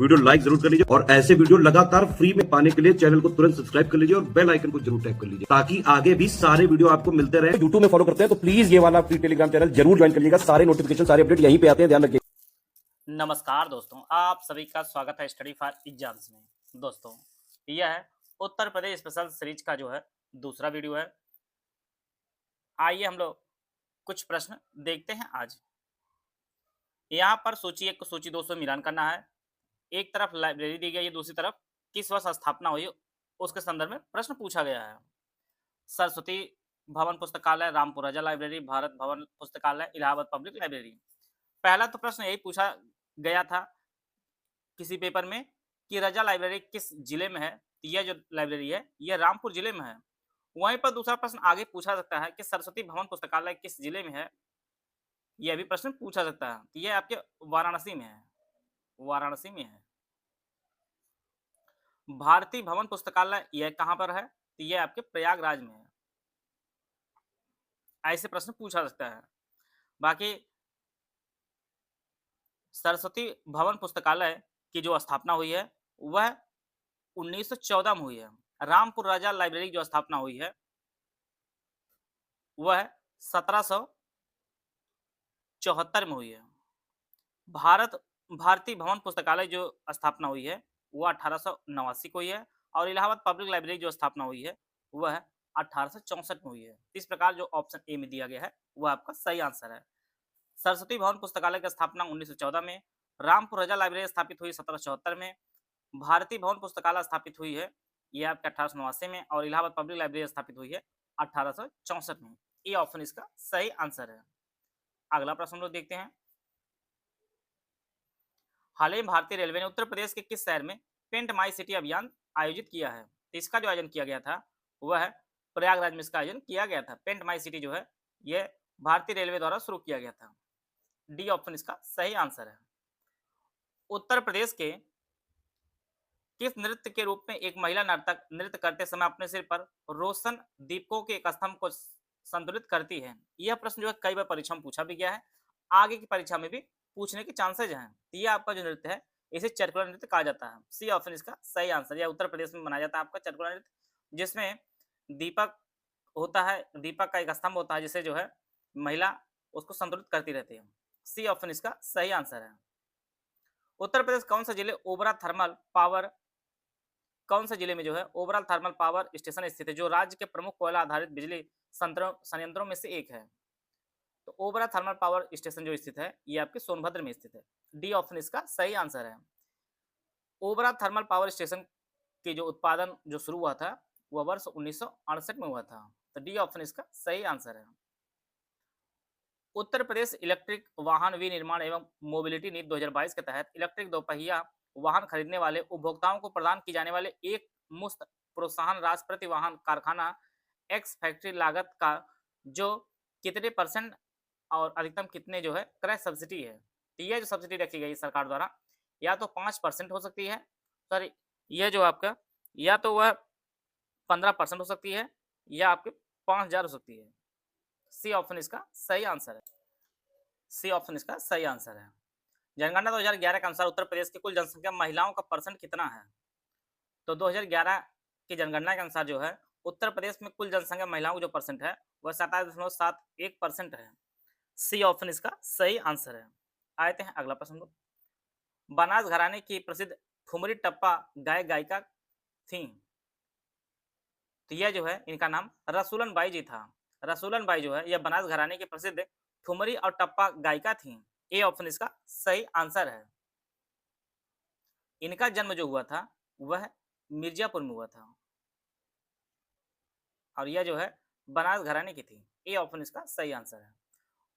Video like जरूर कर लीजिए और ऐसे वीडियो लगातार फ्री में पाने के लिए चैनल को तुरंत सब्सक्राइब कर लीजिए और बेल आइकन को जरूर टैप कर लीजिए ताकि आगे भी सारे वीडियो आपको मिलते रहे। यूट्यूब में फॉलो करते हैं तो प्लीज ये वाला फ्री टेलीग्राम चैनल जरूर ज्वाइन कर लीजिएगा। सारे नोटिफिकेशन सारे अपडेट यहीं पे आते हैं, ध्यान रखिए। नमस्कार दोस्तों, आप सभी का स्वागत है स्टडी फॉर एग्जाम्स में। दोस्तों, यह है उत्तर प्रदेश स्पेशल सीरीज का जो है दूसरा वीडियो है। आइए हम लोग कुछ प्रश्न देखते हैं आज। यहाँ पर सूची 1 को सूची 2 से मिलान करना है। एक तरफ लाइब्रेरी दी गई है, दूसरी तरफ किस वर्ष स्थापना हुई उसके संदर्भ में प्रश्न पूछा गया है। सरस्वती भवन पुस्तकालय, रामपुर रजा लाइब्रेरी, भारत भवन पुस्तकालय, इलाहाबाद पब्लिक लाइब्रेरी। पहला तो प्रश्न यही पूछा गया था किसी पेपर में कि रजा लाइब्रेरी किस जिले में है। यह जो लाइब्रेरी है यह रामपुर जिले में है। वहीं पर दूसरा प्रश्न आगे पूछा सकता है कि सरस्वती भवन पुस्तकालय किस जिले में है। यह भी प्रश्न पूछा सकता है। यह आपके वाराणसी में है, वाराणसी में है। भारतीय भवन पुस्तकालय यह कहाँ पर है, तो यह आपके प्रयागराज में है। ऐसे प्रश्न पूछा सकता है। बाकी सरस्वती भवन पुस्तकालय की जो स्थापना हुई है वह 1914 में हुई है। रामपुर राजा लाइब्रेरी की जो स्थापना हुई है वह 1774 में हुई है। भारतीय भवन पुस्तकालय जो स्थापना हुई है वह 1889 को हुई है और इलाहाबाद पब्लिक लाइब्रेरी जो स्थापना हुई है वह 1864 में हुई है। इस प्रकार जो ऑप्शन ए में दिया गया है वह आपका सही आंसर है। सरस्वती भवन पुस्तकालय की स्थापना 1914 में, रामपुर रजा लाइब्रेरी स्थापित हुई 1774 में, भारतीय भवन पुस्तकालय स्थापित हुई है यह आपके 1889 में और इलाहाबाद पब्लिक लाइब्रेरी स्थापित हुई है 1864 में। ये ऑप्शन इसका सही आंसर है। अगला प्रश्न हम लोग देखते हैं। हाल ही में भारतीय रेलवे ने उत्तर प्रदेश के किस शहर में पेंट माई सिटी अभियान आयोजित किया है। तो इसका जो आयोजन किया गया था वह है प्रयागराज में इसका आयोजन किया गया था। पेंट माई सिटी जो है यह भारतीय रेलवे द्वारा शुरू किया गया था। डी ऑप्शन इसका सही आंसर है। उत्तर प्रदेश के किस नृत्य के रूप में एक महिला नर्तक नृत्य करते समय अपने सिर पर रोशन दीपकों के एक स्तंभ को संतुलित करती है। यह प्रश्न जो है कई बार परीक्षा में पूछा भी गया है, आगे की परीक्षा में भी पूछने के चांसेज हैं। ये आपका जो नृत्य है इसे चरकुला नृत्य कहा जाता है। सी ऑप्शन इसका सही आंसर। यह उत्तर प्रदेश में मनाया जाता है आपका चरकुला नृत्य, जिसमें दीपक होता है, दीपक का एक स्तंभ होता है जिसे जो है महिला उसको संतुलित करती रहती है। सी ऑप्शन इसका सही आंसर है। उत्तर प्रदेश कौन सा जिले ओबरा थर्मल पावर कौन से जिले में जो है ओवरऑल थर्मल पावर स्टेशन स्थित है, जो राज्य के प्रमुख कोयला आधारित बिजली संयंत्रों में से एक है। तो ओवरऑल थर्मल पावर स्टेशन जो स्थित है ये आपके सोनभद्र में स्थित है। डी ऑप्शन इसका सही आंसर है। ओवरऑल थर्मल पावर स्टेशन के जो उत्पादन जो शुरू हुआ था वह वर्ष 1968 में हुआ था। तो डी ऑप्शन इसका सही आंसर है। उत्तर प्रदेश इलेक्ट्रिक वाहन विनिर्माण एवं मोबिलिटी नीति 2022 के तहत इलेक्ट्रिक दोपहिया वाहन खरीदने वाले उपभोक्ताओं को प्रदान की जाने वाले एक मुफ्त प्रोत्साहन राशि प्रति वाहन कारखाना एक्स फैक्ट्री लागत का जो कितने परसेंट और अधिकतम कितने जो है क्रय सब्सिडी है। तो यह जो सब्सिडी रखी गई सरकार द्वारा या तो 5% हो सकती है, सॉरी यह जो आपका या तो वह 15% हो सकती है या आपके 5,000 हो सकती है। सी ऑप्शन इसका सही आंसर है। सी ऑप्शन इसका सही आंसर है। जनगणना 2011 के अनुसार उत्तर प्रदेश की कुल जनसंख्या महिलाओं का परसेंट कितना है। तो 2011 की जनगणना के अनुसार जो है उत्तर प्रदेश में कुल जनसंख्या महिलाओं का जो परसेंट है वह 27.71% है। सी ऑप्शन इसका सही आंसर है। आते हैं अगला प्रश्न लोग। बनास घराने की प्रसिद्ध ठुमरी टप्पा गायक गायिका थी। तो यह जो है इनका नाम रसूलन बाई जी था। रसूलन बाई जो है यह बनास घराने की प्रसिद्ध ठुमरी और टप्पा गायिका थी। ए ऑप्शन इसका सही आंसर है। इनका जन्म जो हुआ था वह मिर्जापुर में हुआ था और यह जो है बनास घराने की थी। ए ऑप्शन इसका सही आंसर है।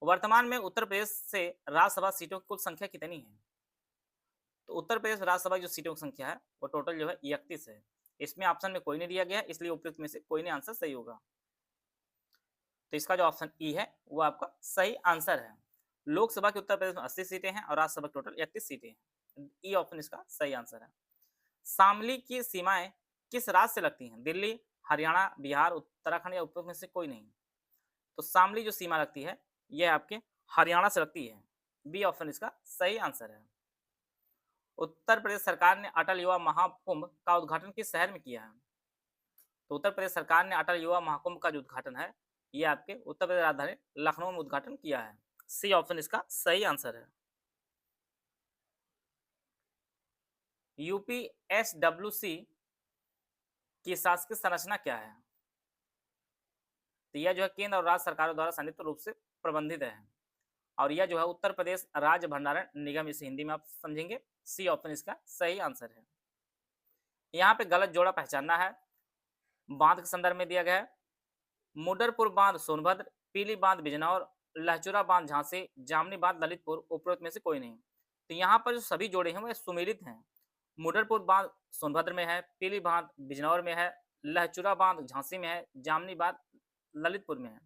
वर्तमान में उत्तर प्रदेश से राज्यसभा सीटों की कुल संख्या कितनी है। तो उत्तर प्रदेश राज्यसभा की जो सीटों की संख्या है वो टोटल जो है 31 है। इसमें ऑप्शन में कोई नहीं दिया गया है, इसलिए उपयुक्त में से कोई नहीं आंसर सही होगा। तो इसका जो ऑप्शन ई है वो आपका सही आंसर है। लोकसभा की उत्तर प्रदेश में 80 सीटें हैं और राज्यसभा की टोटल 31 सीटें हैं। ई ऑप्शन इसका सही आंसर है। शामली की सीमाएं किस राज्य से लगती हैं। दिल्ली, हरियाणा, बिहार, उत्तराखंड या उपयुक्त में से कोई नहीं। तो शामली जो सीमा लगती है यह आपके हरियाणा से लगती है। बी ऑप्शन इसका सही आंसर है। उत्तर प्रदेश सरकार ने अटल युवा महाकुंभ का उद्घाटन किस शहर में किया है? तो उत्तर प्रदेश सरकार ने अटल युवा महाकुंभ का जो उद्घाटन है, ये आपके उत्तर प्रदेश राजधानी लखनऊ में उद्घाटन किया है। सी ऑप्शन इसका सही आंसर है। यूपीएसडब्ल्यूसी की शासकीय संरचना क्या है? तो यह जो है केंद्र और राज्य सरकारों द्वारा संयुक्त रूप से प्रबंधित है और यह जो है उत्तर प्रदेश राज्य भंडारण निगम, इसे हिंदी में आप समझेंगे। सी ऑप्शन इसका सही आंसर है। यहाँ पे गलत जोड़ा पहचानना है। बांध के संदर्भ में दिया गया है मुडरपुर बांध सोनभद्र, पीली बांध बिजनौर, लहचुरा बांध झांसी, जामनी बांध ललितपुर, उपरोक्त में से कोई नहीं। तो यहाँ पर जो सभी जोड़े हैं वह सुमेलित हैं। मुडरपुर बांध सोनभद्र में है, पीली बांध बिजनौर में है, लहचुरा बांध झांसी में है, जामनी बांध ललितपुर में है।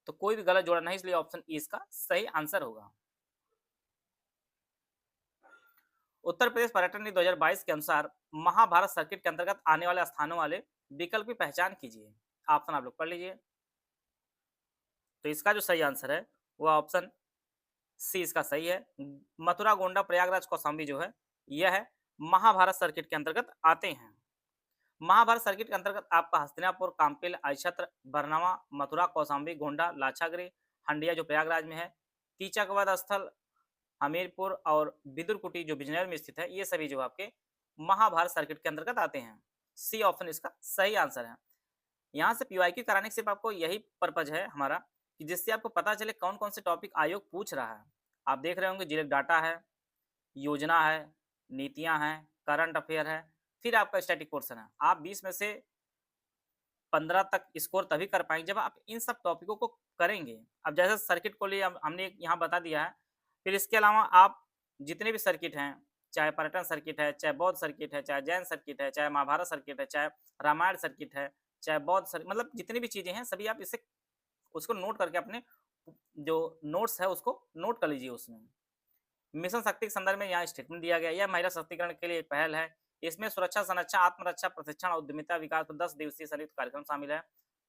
तो कोई भी गलत जोड़ा नहीं, इसलिए ऑप्शन ई इसका सही आंसर होगा। उत्तर प्रदेश पर्यटन नीति 2022 के अनुसार महाभारत सर्किट के अंतर्गत आने वाले स्थानों वाले विकल्प की पहचान कीजिए। ऑप्शन आप लोग पढ़ लीजिए। तो इसका जो सही आंसर है वो ऑप्शन सी इसका सही है। मथुरा, गोंडा, प्रयागराज, कौशाम्बी जो है यह है महाभारत सर्किट के अंतर्गत आते हैं। महाभारत सर्किट के अंतर्गत आपका हस्तिनापुर, काम्पिल, आइछत्र, बरनावा, मथुरा, कौशाम्बी, गोंडा, लाछागृह, हंडिया जो प्रयागराज में है, कीचक वध स्थल, हमीरपुर और बिदुरकुटी जो बिजनौर में स्थित है, ये सभी जो आपके महाभारत सर्किट के अंतर्गत आते हैं। सी ऑप्शन इसका सही आंसर है। यहाँ से पीवाईक्यू कराने के सिर्फ आपको यही पर्पज है हमारा कि जिससे आपको पता चले कौन कौन से टॉपिक आयोग पूछ रहा है। आप देख रहे होंगे जिले डाटा है, योजना है, नीतियां हैं, करंट अफेयर है, फिर आपका स्टैटिक पोर्शन है। आप 20 में से 15 तक स्कोर तभी कर पाएंगे जब आप इन सब टॉपिकों को करेंगे। अब जैसे सर्किट को लिए हमने यहाँ बता दिया है, फिर इसके अलावा आप जितने भी सर्किट हैं, चाहे पर्यटन सर्किट है, चाहे बौद्ध सर्किट है, चाहे जैन सर्किट है, चाहे महाभारत सर्किट है, चाहे रामायण सर्किट है, चाहे बौद्ध सर्किट, मतलब जितनी भी चीजें हैं सभी आप इसे उसको नोट करके अपने जो नोट्स है उसको नोट कर लीजिए। उसमें मिशन शक्ति के संदर्भ में यहाँ स्टेटमेंट दिया गया। यह महिला सशक्तिकरण के लिए एक पहल है। इसमें सुरक्षा, संरक्षा, आत्मरक्षा, प्रशिक्षण और उद्यमिता विकास पर 10 दिवसीय संयुक्त कार्यक्रम शामिल है।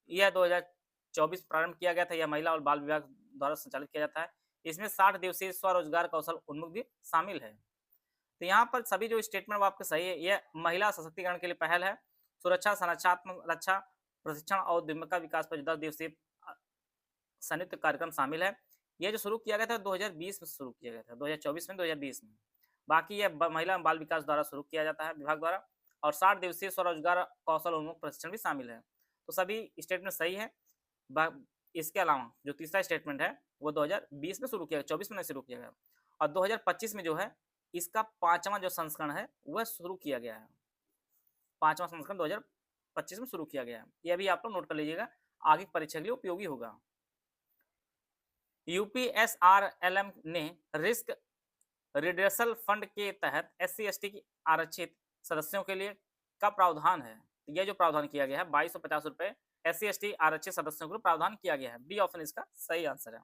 यह 2024 प्रारंभ किया गया था। यह महिला और बाल विभाग द्वारा संचालित किया जाता है। इसमें 60 दिवसीय स्वरोजगार कौशल उन्मुख भी शामिल है। तो यहाँ पर सभी जो स्टेटमेंट वो आपके सही है। यह महिला सशक्तिकरण के लिए पहल है। सुरक्षा, संरक्षा, आत्मरक्षा, प्रशिक्षण और उद्यमिता विकास पर 10 दिवसीय संयुक्त कार्यक्रम शामिल है। यह जो शुरू किया गया था 2020 में शुरू किया गया था, 2024 में, 2020 में। बाकी यह महिला बाल विकास द्वारा शुरू किया जाता है, विभाग द्वारा। और 60 दिवसीय स्वरोजगार कौशल उन्मुख प्रशिक्षण भी शामिल है। तो सभी स्टेटमेंट सही है। इसके अलावा जो तीसरा स्टेटमेंट है वो 2020 में शुरू किया गया, 24 में नहीं शुरू किया गया। और 2025 में जो है इसका 5वां जो संस्करण है वह शुरू किया गया है। 5वां संस्करण 2025 में शुरू किया गया है। यह भी आप लोग नोट कर लीजिएगा, आगे परीक्षा के लिए उपयोगी होगा। यूपीएसआरएलएम ने रिस्क रिड्रेसल फंड के तहत SC/ST की आरक्षित सदस्यों के लिए का प्रावधान है। यह जो प्रावधान किया गया है 2250 रुपए SC/ST आरक्षित सदस्यों को प्रावधान किया गया है। बी ऑप्शन इसका सही आंसर है।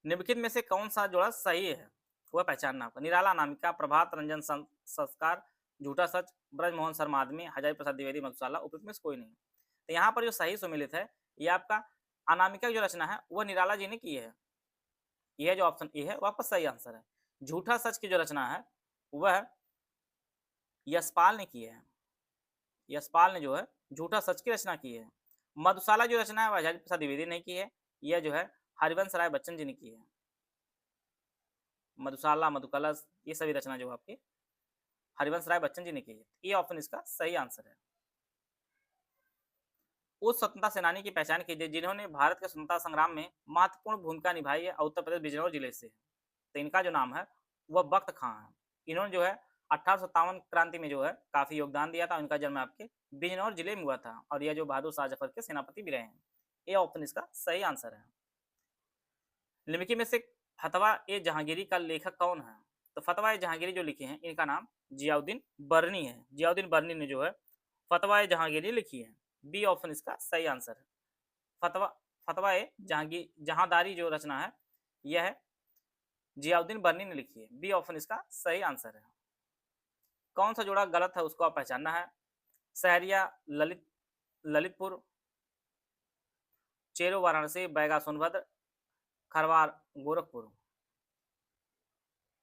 निम्नलिखित में से कौन सा जोड़ा सही है वह पहचानना आपका। निराला अनामिका, प्रभात रंजन संस्कार, झूठा सच, ब्रजमोहन शर्मा आदमी, हजारी प्रसाद द्विवेदी मधुशाला, उपयुक्त में से कोई नहीं। तो यहाँ पर जो सही सुमेलित है यह आपका अनामिका की जो रचना है वह निराला जी ने की है। यह जो ऑप्शन ए है वह आपका सही आंसर है। झूठा सच की जो रचना है वह यशपाल ने की है। यशपाल ने जो है झूठा सच की रचना की है। मधुशाला जो रचना है वह हजारी प्रसाद द्विवेदी ने की है। यह जो है हरिवंश राय बच्चन जी ने की है। मधुशाला, मधुकलश, ये सभी रचना जो आपकी हरिवंश राय बच्चन जी ने की है। ये ऑप्शन इसका सही आंसर है। उस स्वतंत्रता सेनानी की पहचान कीजिए जिन्होंने भारत के स्वतंत्रता संग्राम में महत्वपूर्ण भूमिका निभाई है। उत्तर प्रदेश बिजनौर जिले से। तो इनका जो नाम है वह बख्त खां है। इन्होंने जो है 1857 क्रांति में जो है काफी योगदान दिया था। इनका जन्म आपके बिजनौर जिले में हुआ था और यह जो बहादुर शाह जफर के सेनापति भी रहे हैं। ये ऑप्शन इसका सही आंसर है। निम्नलिखित में से फतवा ए जहांगीरी का लेखक कौन है। तो फतवा ए जहांगीरी जो लिखे हैं इनका नाम जियाउद्दीन बर्नी है। जियाउद्दीन बर्नी ने जो है फतवा ए जहांगीरी लिखी है। बी ऑप्शन इसका सही आंसर है। फतवा ए जहांदारी जो रचना है यह है जियाउद्दीन बर्नी ने लिखी है। बी ऑप्शन इसका सही आंसर है। कौन सा जोड़ा गलत है उसको आप पहचानना है। सहरिया ललितपुर, चेरो वाराणसी, बैगा सोनभद्र, खरवार गोरखपुर।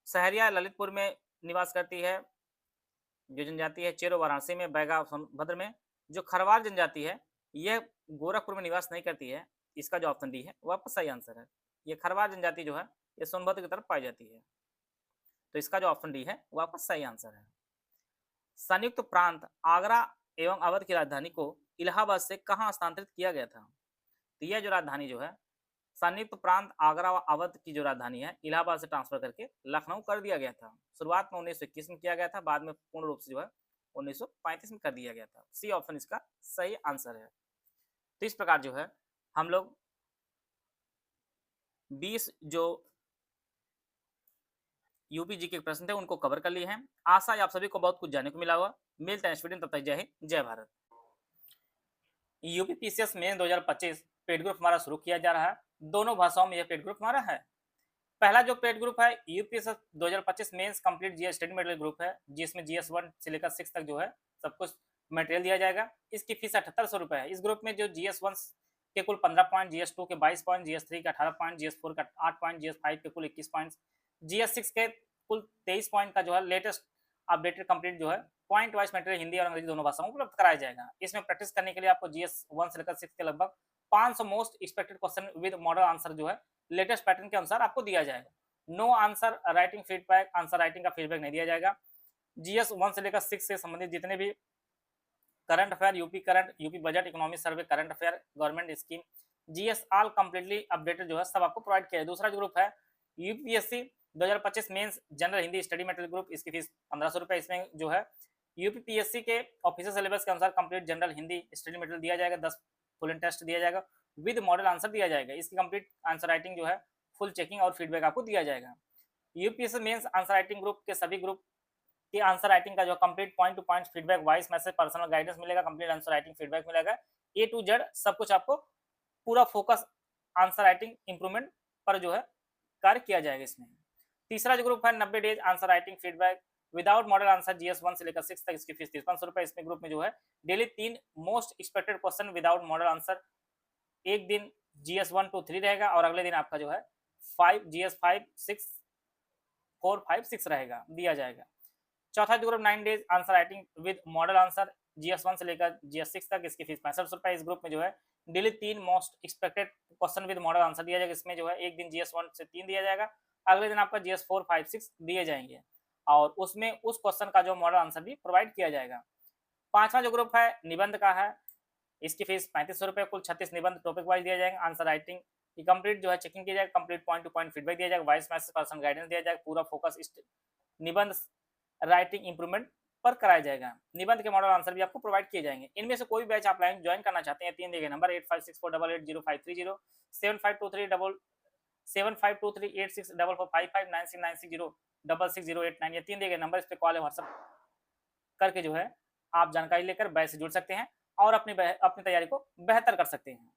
सहरिया ललितपुर में निवास करती है, जो जनजाति है चेरो वाराणसी में, बैगा सोनभद्र में। जो खरवार जनजाति है, यह गोरखपुर में निवास नहीं करती है। इसका जो ऑप्शन डी है, वो आपका सही आंसर है। ये खरवार जनजाति जो है, ये सोनभद्र की तरफ पाई जाती है। तो इसका जो ऑप्शन डी है, वो आपका सही आंसर है। संयुक्त प्रांत आगरा एवं अवध की राजधानी को इलाहाबाद से कहाँ हस्तांतरित किया गया था? तो यह जो राजधानी जो है, संयुक्त प्रांत आगरा व अवध की जो राजधानी है, इलाहाबाद से ट्रांसफर करके लखनऊ कर दिया गया था। शुरुआत में 1921 में किया गया था, बाद में पूर्ण रूप से जो है 1935 में कर दिया गया था। सी ऑप्शन इसका सही आंसर है। तो इस प्रकार जो है हम लोग 20 जो यूपीजी के प्रश्न थे उनको कवर कर लिए हैं। आशा है आप सभी को बहुत कुछ जानने को मिला होगा। मिलते हैं नेक्स्ट वीडियो में, तब तक जय हिंद जय Bharat. UP PCS main 2025 paid group हमारा शुरू किया जा रहा है। दोनों भाषाओं में यह पेड ग्रुप हमारा है। पहला जो पेड ग्रुप है UPSC 2025 mains complete GS study material group है, जिसमें जीएस 1 से लेकर 6 तक जो है सब कुछ मटेरियल दिया जाएगा। इसकी फीस 7800 रुपए है। इस ग्रुप में जो जीएस 1 के कुल 15 पॉइंट, जीएस 2 के 22 पॉइंट, जीएस 3 के 18 पॉइंट, जीएस 4 का 8 पॉइंट, जीएस 5 के कुल 21 पॉइंट, जीएस 6 के कुल 23 पॉइंट का जो है लेटेस्ट अपडेटेड कंप्लीट जो है पॉइंट वाइज मटेरियल हिंदी और अंग्रेजी दोनों भाषाओं में उपलब्ध कराया जाएगा। इसमें प्रैक्टिस करने के लिए आपको जीएस 1 से लेकर 6 के लगभग 500 most expected question with model answer जो है लेटेस्ट पैटर्न के अनुसार आपको दिया जाएगा। No answer writing feedback, answer writing का फीडबैक नहीं दिया जाएगा। जीएस 1 से लेकर 6 से संबंधित जितने भी current affair, UP current, UP budget, economic survey, current affair, government scheme, GS all completely updated जो है सब आपको प्रोवाइड किया है। दूसरा जो ग्रुप है UPSC 2025 mains general Hindi study material group, इसकी फीस 1500 रुपए। इसमें जो है यूपीपीएससी के ऑफिशियल सिलेबस के अनुसार complete general Hindi study material दिया जाएगा, 10 फुल एंड टेस्ट दिया जाएगा, विद मॉडल आंसर दिया जाएगा। इसकी कंप्लीट आंसर राइटिंग जो है फुल चेकिंग और फीडबैक आपको दिया जाएगा। UPSC mains answer writing group के सभी ग्रुप की आंसर राइटिंग का जो complete point to point feedback, voice message, personal guidance मिलेगा, कंप्लीट आंसर राइटिंग फीडबैक मिलेगा, ए टू जेड सब कुछ आपको पूरा फोकस आंसर राइटिंग इंप्रूवमेंट पर जो है कार्य किया जाएगा इसमें। तीसरा जो ग्रुप है 90 days answer writing feedback without model answer, GS 1 से लेकर 6 तक, इसकी फीस 5300 रुपए। इसमें ग्रुप में जो है daily 3 most expected question without model answer, एक दिन जीएस 1 2 3 रहेगा और अगले दिन आपका जो है 5 जीएस 5 6 4 5 6 रहेगा, दिया जाएगा। चौथा जो group 9 days answer writing with model answer, GS 1 से लेकर जीएस 6 तक, इसकी फीस 65 रुपए। इस ग्रुप में जो है daily 3 most expected question with model answer दिया जाएगा। इसमें जो है एक दिन जीएस 1 से 3 दिया जाएगा, अगले दिन आपका जीएस 4 5 6 दिए जाएंगे और उसमें उस क्वेश्चन का जो मॉडल आंसर भी प्रोवाइड किया जाएगा। पांचवा जो ग्रुप है निबंध का है, इसकी फीस 3500 रुपए। कुल 36 निबंध टॉपिक वाइज दिया जाएगा। आंसर राइटिंग की कंप्लीट जो है चेकिंग किया जाएगा, complete point to point feedback दिया जाएगा, वॉइस मैसेज, पर्सनल गाइडेंस दिया जाएगा, पूरा फोकस निबंध राइटिंग इंप्रूवमेंट पर कराया जाएगा। निबंध के मॉडल आंसर भी आपको प्रोवाइड किए जाएंगे। इनमें से कोई बैच आप लाइन ज्वाइन करना चाहते हैं, 3 दिए गए नंबर 8564880530, 7523864455, 96960455, 9690660899, ये 3 दिए गए नंबर, इस पे कॉल या व्हाट्सएप करके जो है आप जानकारी लेकर बैच से जुड़ सकते हैं और अपनी तैयारी को बेहतर कर सकते हैं।